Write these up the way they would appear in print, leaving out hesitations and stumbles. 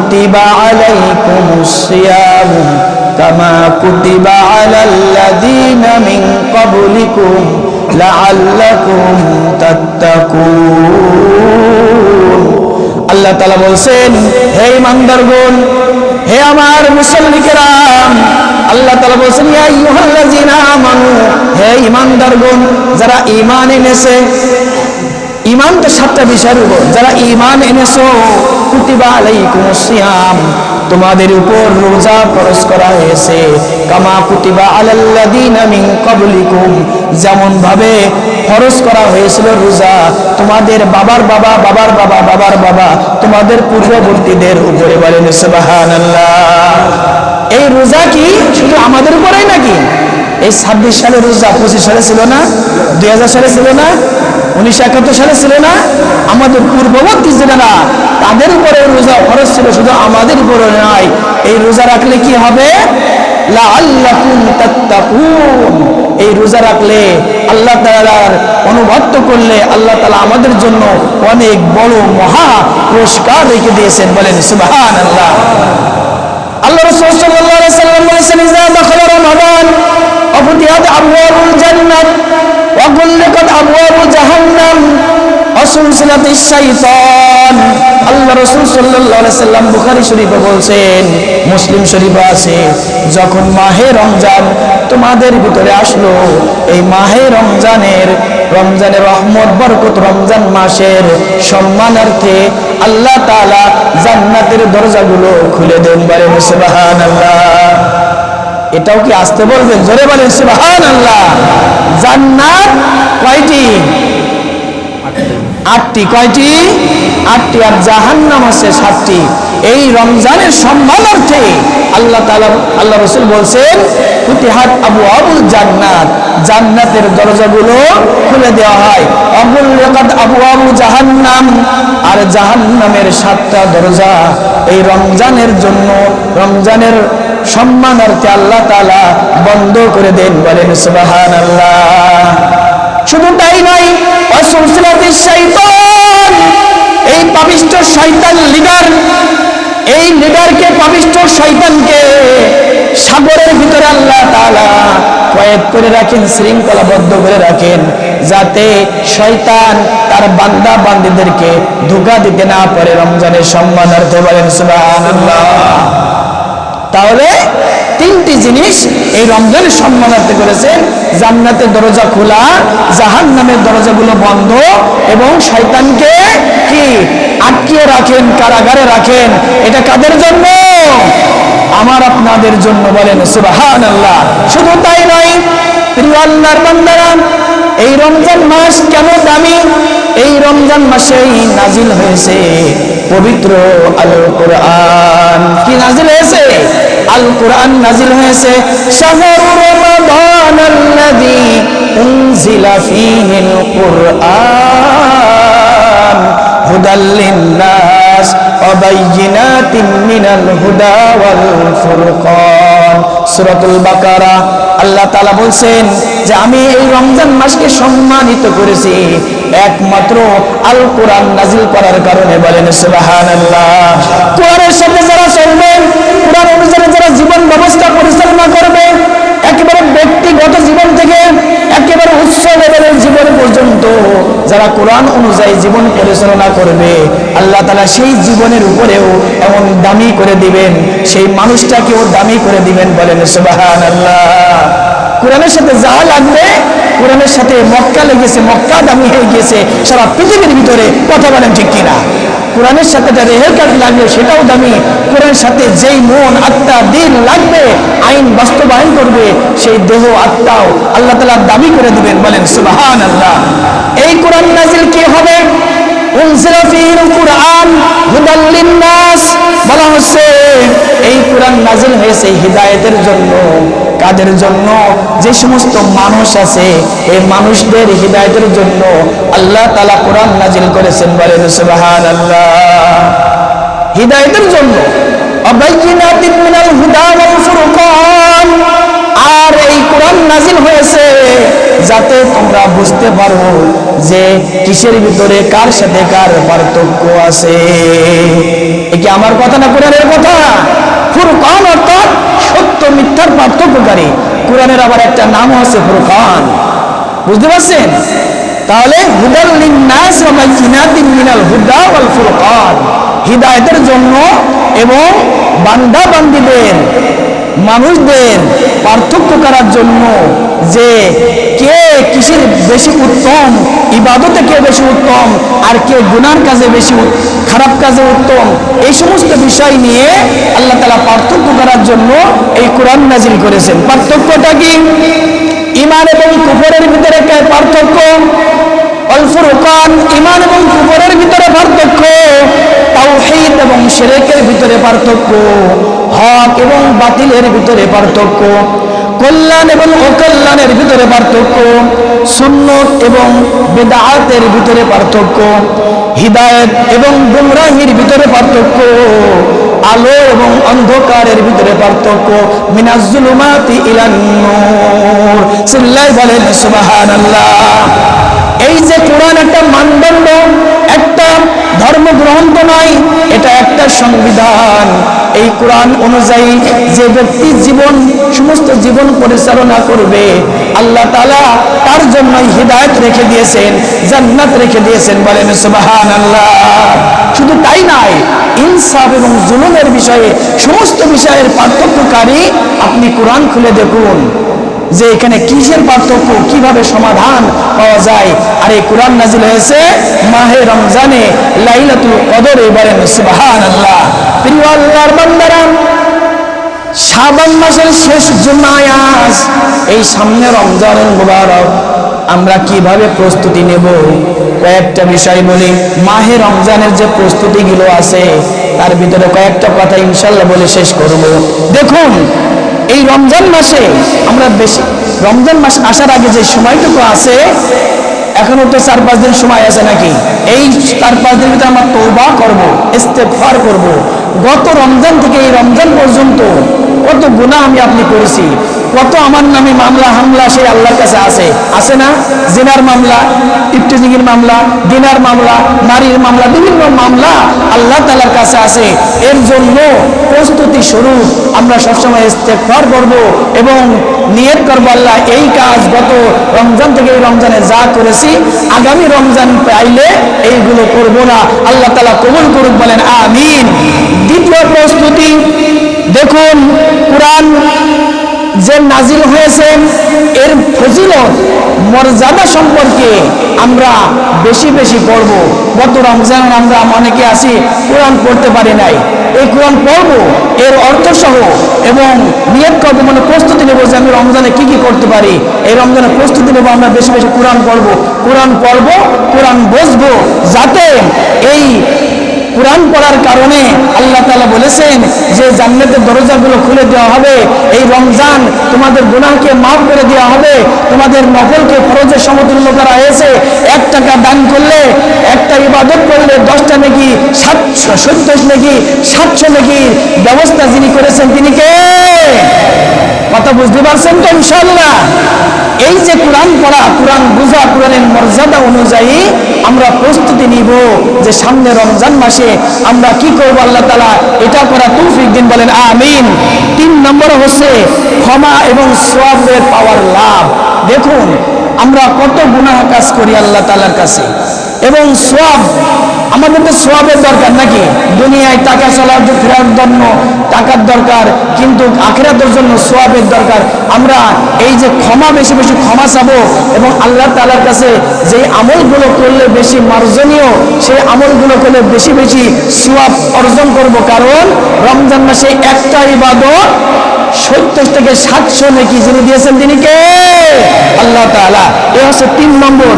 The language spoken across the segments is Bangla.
কুতিবা আলাইকুমুস সিয়াম কামা কুতিবা আলাল্লাযীনা মিন ক্বাবলিকুম লাআল্লাকুম তাত্তাকুন। আল্লাহ তাআলা বলছেন, হে ঈমানদারগণ, হে আমার মুসল্লি কেরাম, আল্লাহ তাআলা বলছেন ইয়া আইয়ুহাল্লাযীনা আমানু, হে ঈমানদারগণ যারা ঈমান এনেছে। ঈমান তো 7টা বিষয়ের উপর, যারা ঈমান এনেছো, কুতিবা আলাইকুমুস সিয়াম, তোমাদের উপর রোজা ফরজ করা হয়েছে, কামা কুতিবা আলাল্লাযীনা মিন ক্বাবলিকুম, যেমন ভাবে ফরজ করা হয়েছিল রোজা তোমাদের বাবার বাবা বাবার বাবা বাবার বাবা তোমাদের পূর্ববর্তীদের উপরে। বলেন সুবহানাল্লাহ। এই রোজা কি শুধু আমাদের উপরেই নাকি? এই 26 সালে রোজা 25 সালে ছিল না, 2000 সালে ছিল না, 1971 সালে ছিল না? আমাদের পূর্ববর্তী যারা তাদের উপরে রোজা ফরজ ছিল, শুধু আমাদের উপরে নয়। এই রোজা রাখলে কি হবে? লাআল্লাকুম তাত্তাকুন। এই রোজা রাখলে, আল্লাহ তাআলার অনুগত করলে আল্লাহ তাআলা আমাদের জন্য অনেক বড় মহা পুরস্কার রেখে দিয়েছেন। বলেন সুবহানাল্লাহ। আল্লাহ রাসূল সাল্লাল্লাহু আলাইহি সাল্লাম বলেছেন, ইযা দাখালা রমাদান ওয়াফতিহাত আবওয়াবুল জান্নাত ওয়া গুল্লিকাত আবওয়াবু জাহান্নাম ওয়া সুলসিলাতিশ শাইতান। আল্লাহ রাসূল সাল্লাল্লাহু আলাইহি সাল্লাম বুখারী শরীফে বলছেন, মুসলিম শরীফে আছে, যখন মাহে রমজান তোমাদের ভিতরে আসলো, এই মাহে রমজানের রহমত বরকত, রমজান মাসের সম্মানার্থে আল্লাহ তাআলা জান্নাতের দরজাগুলো খুলে দেন। বলেন সুবহানাল্লাহ। এটাও কি আসতে বলবেন? জোরে বলেন সুবহানাল্লাহ। জান্নাত কয়টি? 8টি। কয়টি? 8টি। আর জাহান্নাম আছে 7টি। এই রমজানের সম্মানার্থে আল্লাহ তাআলা, আল্লাহ রাসূল বলছেন, ফুতিহাত আবওয়াবুল জান্নাত, জান্নাতের দরজাগুলো খুলে দেওয়া হয়। ওয়াগুল্লিকাত আবওয়াবু জাহান্নাম, আর জাহান্নামের 7টা দরজা এই রমজানের জন্য, রমজানের সম্মানার্থে আল্লাহ তাআলা বন্ধ করে দেন। বলেন সুবহানাল্লাহ। শুধু তাই নয়, ওয়া সুলসিলাতিশ শাইতান, এই পাপিষ্ঠ শয়তান লিডার, এই লিডারকে, পাপিষ্ঠ শয়তানকে সাগরের ভিতরে আল্লাহ তাআলা কয়েদ করে রাখেন, শৃঙ্খলাবদ্ধ করে রাখেন, যাতে শয়তান তার বান্দা বান্দীদেরকে ধোঁকা দিতে না পারে রমজানের সম্মানার্থে। বলেন সুবহানাল্লাহ। তাহলে 3টি জিনিস এই রমজানের সম্মানার্থে করেছেন, জান্নাতের দরজা খোলা, জাহান্নামের দরজাগুলো বন্ধ, এবং শয়তানকে কি আটকিয়ে রাখেন, কারাগারে রাখেন। এটা কাদের জন্য? আমার আপনাদের জন্য। বলেন সুবহানাল্লাহ। শুধু তাই নয়, প্রিয় আল্লাহর বান্দারা, এই রমজান মাস কেন দামি? এই রমজান মাসেই নাজিল হয়েছে পবিত্র আল কোরআন। কি নাজিল হয়েছে? আল কোরআন নাজিল হয়েছে। শাহরু রমাদানাল্লাযী উনজিলা ফীহিল কুরআন হুদাল লিন্নাস ওয়া বাইয়িনাতিন মিনাল হুদা ওয়াল ফুরকান। সূরাতুল বাকারা। আল্লাহ তাআলা বলছেন যে আমি এই রমজান মাসকে সম্মানিত করেছি একমাত্র আল কোরআন নাজিল করার কারণে। বলেন সুবহানাল্লাহ। কোরআনের সাথে যারা চলবে, কোরআন অনুযায়ী যারা জীবন ব্যবস্থা পরিচালনা করবে, একেবারে ব্যক্তিগত জীবন থেকে একেবারে উচ্চ লেভেলের জীবন পর্যন্ত যারা কোরআন অনুযায়ী জীবন পরিচালনা করবে, আল্লাহ তাআলা সেই জীবনের উপরেও এমন দামি করে দিবেন, সেই মানুষটাকেও দামি করে দিবেন। বলেন সুবহানাল্লাহ। কোরআনের সাথে যা লাগবে, কোরআনের সাথে মক্কা লেগেছে, মক্কা দামি হয়ে গেছে সারা পৃথিবীর ভিতরে। কথা বলেন ঠিক কিনা? কোরআনের সাথে একটা রেহের কাজ লাগবে, সেটাও দামি। কোরআনের সাথে যেই মন, আত্মা, দিল লাগবে, আইন বাস্তবায়ন করবে, সেই দেহ আত্মাও আল্লাহ তাআলা দামি করে দিবেন। বলেন সুবহানাল্লাহ। এই কোরআন নাজিল কি হবে? উনজিলা ফীহিল কুরআন হুদাল লিন্নাস। বলা হচ্ছে এই কোরআন নাজিল হয়েছে হিদায়াতের জন্য। কাদের জন্য? যে সমস্ত মানুষ আছে, এই মানুষদের হিদায়াতের জন্য আল্লাহ তাআলা কোরআন নাজিল করেছেন। বলেন সুবহানাল্লাহ। হিদায়াতের জন্য। ওয়াবাইয়িনাতিন মিনাল হুদা ওয়াল ফুরকান। আর এই কোরআন নাজিল হয়েছে যাতে তোমরা বুঝতে পারো যে কিসের ভিতরে কার সাথে কার পার্থক্য আছে। এ কি আমার কথা না কোরআনের কথা? ফুরকান অর্থাৎ সত্য মিথ্যার পার্থক্যকারী। কোরআনের আবার একটা নাম আছে ফুরকান, বুঝতে পারছেন? তাহলে হুদাল লিন্নাস ওয়া বাইয়িনাতিন মিনাল হুদা ওয়াল ফুরকান, হিদায়াতের জন্য এবং বান্দা বান্দীদের মানুষদের পার্থক্য করার জন্য যে কে কিসের বেশি উত্তম, ইবাদতে কে বেশি উত্তম আর কে গুনার কাজে বেশি খারাপ কাজে উত্তম, এই সমস্ত বিষয় নিয়ে আল্লাহ তাআলা পার্থক্য করার জন্য এই কোরআন নাজিল করেছেন। পার্থক্যটা কি? ঈমান এবং কুফরের ভিতরে পার্থক্য, আল ফুরকান ঈমান এবং কুফরের ভিতরে পার্থক্য, তাওহীদ এবং শিরকের ভিতরে পার্থক্য, হক এবং বাতিলের ভিতরে পার্থক্য, কল্যাণ এবং অকল্যাণের ভিতরে পার্থক্য, সুন্নত এবং বিদআতের ভিতরে পার্থক্য, হিদায়াত এবং গুমরাহির ভিতরে পার্থক্য, আলো এবং অন্ধকারের ভিতরে পার্থক্য, মিনাজ জুলুমাতি ইলান নূর। চিল্লায় বলেন সুবহানাল্লাহ। এই যে কোরআন একটা মানদণ্ড, একটা ধর্মগ্রন্থ নয়, এটা একটা সংবিধান। এই কোরআন অনুযায়ী যে ব্যক্তি সমস্ত জীবন পরিচালনা করবে, আল্লাহ তাআলা তার জন্য হিদায়াত রেখে দিয়েছেন, জান্নাত রেখে দিয়েছেন। বলেন সুবহানাল্লাহ। শুধু তাই নয়, ইনসাফ এবং জুলুমের বিষয়ে সমস্ত বিষয়ের পার্থক্যকারী আপনি কোরআন খুলে দেখুন যে এখানে কিসের পার্থক্য, কিভাবে সমাধান পাওয়া যায়। আর এই কোরআন নাজিল হয়েছে মাহে রমজানে, লাইলাতুল কদরে। বলেন সুবহানাল্লাহ। প্রিয় আল্লাহর বান্দারা, শাবান মাসের শেষ জুমায় আজ এই সামনে রমজানুল মুবারক, আমরা কিভাবে প্রস্তুতি নেব কয়েকটা বিষয় বলি। মাহে রমজানের যে প্রস্তুতিগুলো আছে তার ভিতরে কয়েকটা কথা ইনশাআল্লাহ বলে শেষ করব। দেখুন, এই রমজান মাসে আমরা রমজান মাস আসার আগে যে সময়টুকু আছে, এখনো তো 4-5 দিন সময় আছে নাকি? এই 4-5 দিন ভিতরে আমরা তওবা করব, ইস্তেগফার করব। গত রমজান থেকে এই রমজান পর্যন্ত কত গুনাহ আমি আপনি করেছি, কত আমার নামে মামলা হামলা সেই আল্লাহর কাছে আছে না? জিনার মামলা, ইফতিজিংয়ের মামলা, দিনার মামলা, নারীর মামলা, বিভিন্ন মামলা আল্লাহ তাআলার কাছে আছে। এর জন্য প্রস্তুতি স্বরূপ আমরা সবসময় ইস্তেগফার করব এবং নিয়ত করব, আল্লাহ এই কাজ গত রমজান থেকে এই রমজানে যা করেছি, আগামী রমজান পাইলে এইগুলো করব না। আল্লাহ তাআলা কবুল করুক। বলেন আমিন। দ্বিতীয় প্রস্তুতি, দেখুন কোরআন যে নাজিল হয়েছে এর ফজিলত মর্যাদা সম্পর্কে আমরা বেশি বেশি পড়ব। গত রমজান আমরা অনেকে আছি কোরআন পড়তে পারি নাই, এই কোরআন পড়ব, এর অর্থ সহ এবং নিয়ত করবো, মানে প্রস্তুতি নেব যে আমি রমজানে কি কি করতে পারি। এই রমজানে প্রস্তুতি নেব, আমরা বেশি বেশি কোরআন পড়বো, কোরআন বুঝবো, যাতে এই কোরআন পড়ার কারণে আল্লাহ তাআলা বলেছেন যে জান্নাতের দরজাগুলো খুলে দেওয়া হবে, এই রমজান তোমাদের গুনাহকে মাফ করে দেওয়া হবে, তোমাদের নফলকে ফরজের সমতুল্য করা হয়েছে। 1 টাকা দান করলে, একটা ইবাদত করলে 10টা নেকি, 70 নেকি, 700 নেকি ব্যবস্থা যিনি করেছেন তিনি কে? কথা বুঝতে পারছেন তো ইনশাআল্লাহ? এই যে কোরআন পড়া, কোরআন বোঝা, কোরআনের মর্যাদা অনুযায়ী আমরা প্রস্তুতি নিব যে সামনে রমজান মাসে আমরা কি করব। আল্লাহ তাআলা এটা করা তৌফিক দিন। বলেন আমিন। 3 নম্বর হচ্ছে ক্ষমা এবং সওয়াবের পাওয়ার লাভ। দেখুন আমরা কত গুনাহ কাজ করি আল্লাহ তাআলার কাছে, এবং সওয়াব, আমাদের তো সওয়াবের দরকার নাকি? দুনিয়ায় টাকা চলার ফেরার জন্য টাকার দরকার, কিন্তু আখিরাতের জন্য সওয়াবের দরকার। আমরা এই যে ক্ষমা, বেশি বেশি ক্ষমা চাবো এবং আল্লাহ তাআলার কাছে যে আমলগুলো করলে বেশি মার্জনীয়, সেই আমলগুলো করলে বেশি বেশি সওয়াব অর্জন করব। কারণ রমজান মাসে একটা ইবাদত 70 থেকে 700 নেকি যিনি দিয়েছেন তিনি কে? আল্লাহ তাআলা। এই হচ্ছে 3 নম্বর।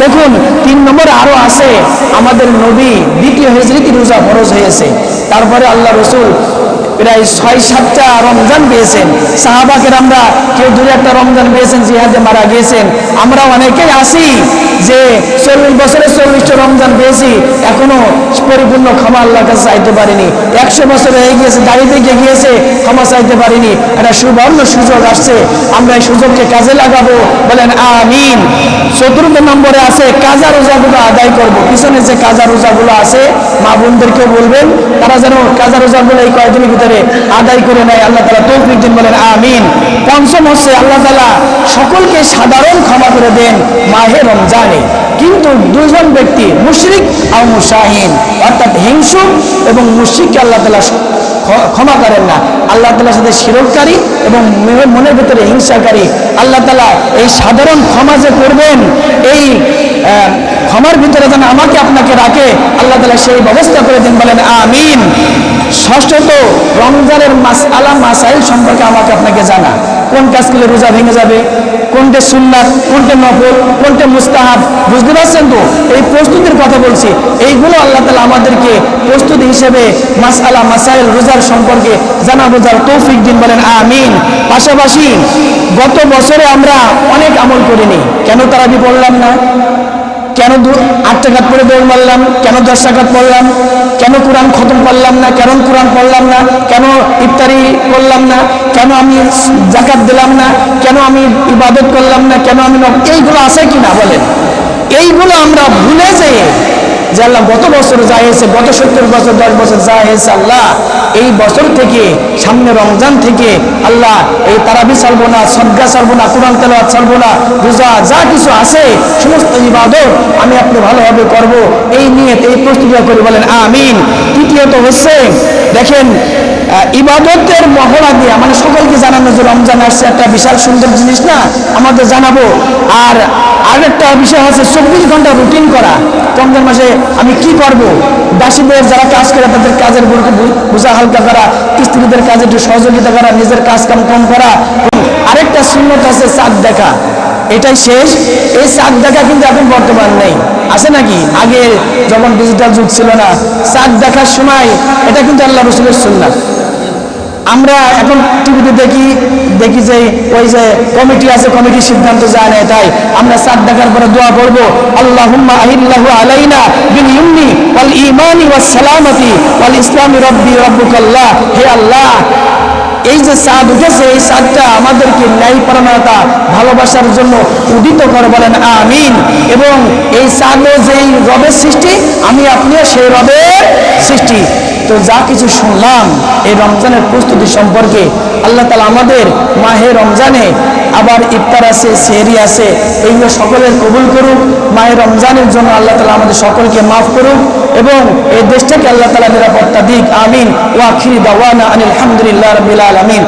দেখুন 3 নম্বর আরো আছে, আমাদের নবী 2য় হিজরিতে রোজা ফরজ হয়েছে, তারপরে আল্লাহ রাসূল প্রায় 6-7টা রমজান পেয়েছেন। সাহাবা কেরামরা কেউ 2-1টা রমজান পেয়েছেন, জিহাদে মারা গিয়েছেন। আমরা অনেকেই আছি যে 40 বছরে 40টা রমজান পেয়েছি, এখনো পরিপূর্ণ ক্ষমা আল্লাহর কাছে চাইতে পারিনি। 100 বছর হয়ে গিয়েছে, দাঁড়িয়ে গিয়েছে, ক্ষমা চাইতে পারিনি। একটা সুবর্ণ সুযোগ আসছে, আমরা এই সুযোগকে কাজে লাগাবো, বলেন আমিন। 4 নম্বরে আছে কাজা রোজাগুলো আদায় করব। পিছনে যে কাজা রোজাগুলো আছে মা বোনদেরকেও বলবেন তারা যেন কাজা রোজাগুলো এই কয়েকদিনের ভিতরে আদায় করে নেয়, আল্লাহ তাআলা তৌফিক দিন, বলেন আমিন। 5ম হচ্ছে আল্লাহ তাআলা সকলকে সাধারণ ক্ষমা করে দেন মাহে রমজানে, কিন্তু 2জন ব্যক্তি মুশরিক আর মুশাহিন, অর্থাৎ হিংসুক এবং মুশরিককে আল্লাহ তাআলা ক্ষমা করেন না। আল্লাহ তাআলার সাথে শিরককারী এবং মনের ভিতরে হিংসাকারী আল্লাহ তাআলা এই সাধারণ ক্ষমা যে করবেন, এই ক্ষমার ভিতরে যেন আমাকে আপনাকে রাখে, আল্লাহ তাআলা সেই ব্যবস্থা করে দেন, বলেন আমিন। 6ত রমজানের মাসআলা মাসাইল সম্পর্কে আমাকে আপনাকে জানা, কোন কাজ করলে রোজা ভেঙে যাবে, কোনটা সুন্নাত, কোনটা নফল, কোনটা মুস্তাহাব, বুঝতে পারছেন তো? এই প্রস্তুতির কথা বলছি, এইগুলো আল্লাহ তাআলা আমাদেরকে প্রস্তুতি হিসেবে মাসআলা মাসাইল রোজার সম্পর্কে জানা বোঝার তৌফিক দিন, বলেন আমিন। পাশাপাশি গত বছরে আমরা অনেক আমল করিনি, কেন তারাবি পড়লাম না, কেন 8 রাকাত পড়ে দৌড় মারলাম, কেন 10 রাকাত পড়লাম, কেন কোরআন খতম করলাম না, কেন কোরআন পড়লাম না, কেন ইফতারি করলাম না, কেন আমি যাকাত দিলাম না, কেন আমি ইবাদত করলাম না, কেন আমি এইগুলো আছে কিনা বলেন? এইগুলো আমরা ভুলে যেয়ে যে আল্লাহ গত বছর যা হয়েছে, গত 70 বছর 10 বছর যা হয়েছে, আল্লাহ এই বছর থেকে সামনে রমজান থেকে আল্লাহ এই তারাবি ছাড়বো না, সদকা ছাড়বো না, কোরআন তেলাওয়াত ছাড়বো না, রোজা যা কিছু আছে সমস্ত ইবাদত আমি আপনি ভালোভাবে করব, এই নিয়ত এই প্রস্তুতি করি, বলেন আমিন। 3য়ত হচ্ছে দেখেন ইবাদতের মহড়া দিয়া, মানে সকলকে জানানো যে রমজান আসছে একটা বিশাল সুন্দর জিনিস না, আমাদের জানাবো। আর আরেকটা বিষয় হচ্ছে 24 ঘন্টা রুটিন করা। রমজান মাসে আমি কি করব, দাসীদের যারা কাজ করে তাদের কাজের বোঝা হালকা করা, স্ত্রীদের কাজে একটু সহযোগিতা করা, নিজের কাজ কাম কম করা। আরেকটা সুন্নত আছে চাঁদ দেখা, এটাই শেষ। এই চাঁদ দেখা কিন্তু এখন বর্তমান নেই, আছে নাকি? আগে যখন ডিজিটাল যুগ ছিল না, চাঁদ দেখার সময় এটা কিন্তু আল্লাহ রাসূলের সুন্নাত। আমরা এখন টিভিতে দেখি যে ওই যে কমিটি আছে, কমিটির সিদ্ধান্ত যায় না, তাই আমরা চাঁদ দেখার পরে দোয়া করব, আল্লাহুম্মা আহিল্লাহু আলাইনা বিল ইমনি ওয়াল ঈমানি ওয়াস সালামাতি ওয়াল ইসলামি রাব্বি রাব্বুকাল্লাহ। হে আল্লাহ, এই যে চাঁদ উঠেছে, এই চাঁদটা আমাদেরকে ন্যায়পরায়ণতা ভালোবাসার জন্য উদিত করে, বলেন আমিন। এবং এই চাঁদও যেই রবের সৃষ্টি, আমি আপনিও সেই রবের সৃষ্টি। তো যা কিছু শুনলাম এই রমজানের প্রস্তুতি সম্পর্কে, আল্লাহ তাআলা আমাদের মাহে রমজানে আবার ইফতার আছে, সেহরি আছে, এইগুলো সকলের কবুল করুক। মাহে রমজানের জন্য আল্লাহ তাআলা আমাদের সকলকে মাফ করুক এবং এই দেশটাকে আল্লাহ তাআলা নিরাপত্তা দিক, আমিন। ওয়া আখিরি দাওয়ানা আনিল হামদুলিল্লাহি রাব্বিল আলামিন।